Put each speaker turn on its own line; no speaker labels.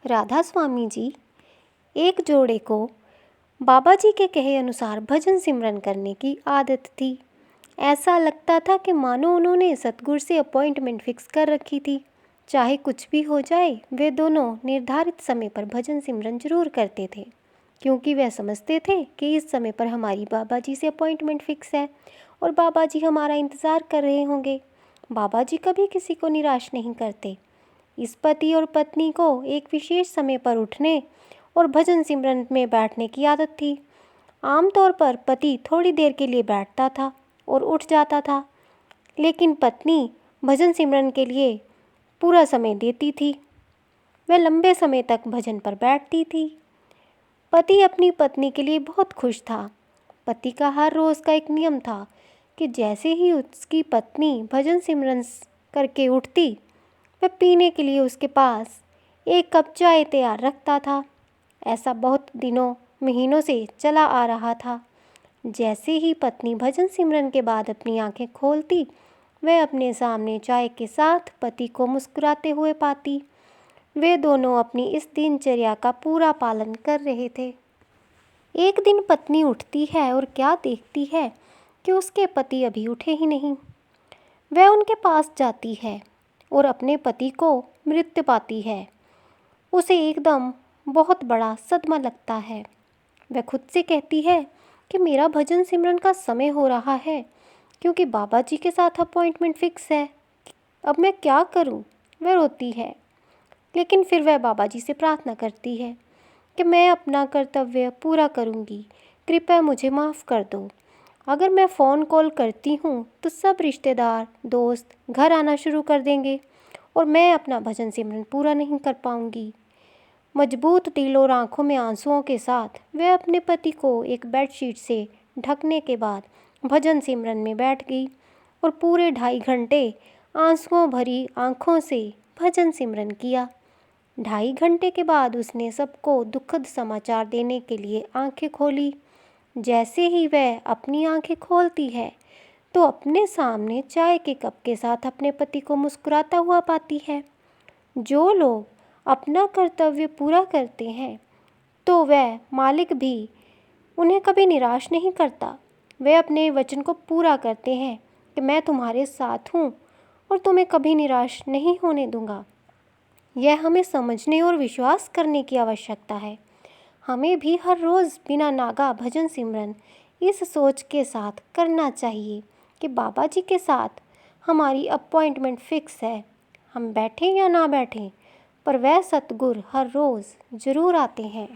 राधा स्वामी जी, एक जोड़े को बाबा जी के कहे अनुसार भजन सिमरन करने की आदत थी। ऐसा लगता था कि मानो उन्होंने सतगुरु से अपॉइंटमेंट फिक्स कर रखी थी। चाहे कुछ भी हो जाए, वे दोनों निर्धारित समय पर भजन सिमरन जरूर करते थे, क्योंकि वे समझते थे कि इस समय पर हमारी बाबा जी से अपॉइंटमेंट फिक्स है और बाबा जी हमारा इंतज़ार कर रहे होंगे। बाबा जी कभी किसी को निराश नहीं करते। इस पति और पत्नी को एक विशेष समय पर उठने और भजन सिमरन में बैठने की आदत थी। आमतौर पर पति थोड़ी देर के लिए बैठता था और उठ जाता था, लेकिन पत्नी भजन सिमरन के लिए पूरा समय देती थी। वह लंबे समय तक भजन पर बैठती थी। पति अपनी पत्नी के लिए बहुत खुश था। पति का हर रोज़ का एक नियम था कि जैसे ही उसकी पत्नी भजन सिमरन करके उठती, वह पीने के लिए उसके पास एक कप चाय तैयार रखता था। ऐसा बहुत दिनों महीनों से चला आ रहा था। जैसे ही पत्नी भजन सिमरन के बाद अपनी आंखें खोलती, वह अपने सामने चाय के साथ पति को मुस्कुराते हुए पाती। वे दोनों अपनी इस दिनचर्या का पूरा पालन कर रहे थे। एक दिन पत्नी उठती है और क्या देखती है कि उसके पति अभी उठे ही नहीं। वह उनके पास जाती है और अपने पति को मृत पाती है। उसे एकदम बहुत बड़ा सदमा लगता है। वह खुद से कहती है कि मेरा भजन सिमरन का समय हो रहा है, क्योंकि बाबा जी के साथ अपॉइंटमेंट फिक्स है। अब मैं क्या करूं? वह रोती है, लेकिन फिर वह बाबा जी से प्रार्थना करती है कि मैं अपना कर्तव्य पूरा करूंगी, कृपया मुझे माफ़ कर दो। अगर मैं फ़ोन कॉल करती हूँ तो सब रिश्तेदार दोस्त घर आना शुरू कर देंगे और मैं अपना भजन सिमरन पूरा नहीं कर पाऊँगी। मजबूत दिल और आंखों में आंसुओं के साथ वह अपने पति को एक बेडशीट से ढकने के बाद भजन सिमरन में बैठ गई और पूरे 2.5 घंटे आंसुओं भरी आंखों से भजन सिमरन किया। 2.5 घंटे के बाद उसने सबको दुखद समाचार देने के लिए आंखें खोली। जैसे ही वह अपनी आंखें खोलती है तो अपने सामने चाय के कप के साथ अपने पति को मुस्कुराता हुआ पाती है। जो लोग अपना कर्तव्य पूरा करते हैं तो वह मालिक भी उन्हें कभी निराश नहीं करता। वे अपने वचन को पूरा करते हैं कि मैं तुम्हारे साथ हूँ और तुम्हें कभी निराश नहीं होने दूंगा। यह हमें समझने और विश्वास करने की आवश्यकता है। हमें भी हर रोज़ बिना नागा भजन सिमरन इस सोच के साथ करना चाहिए कि बाबा जी के साथ हमारी अपॉइंटमेंट फिक्स है। हम बैठें या ना बैठें, पर वह सतगुरु हर रोज़ ज़रूर आते हैं।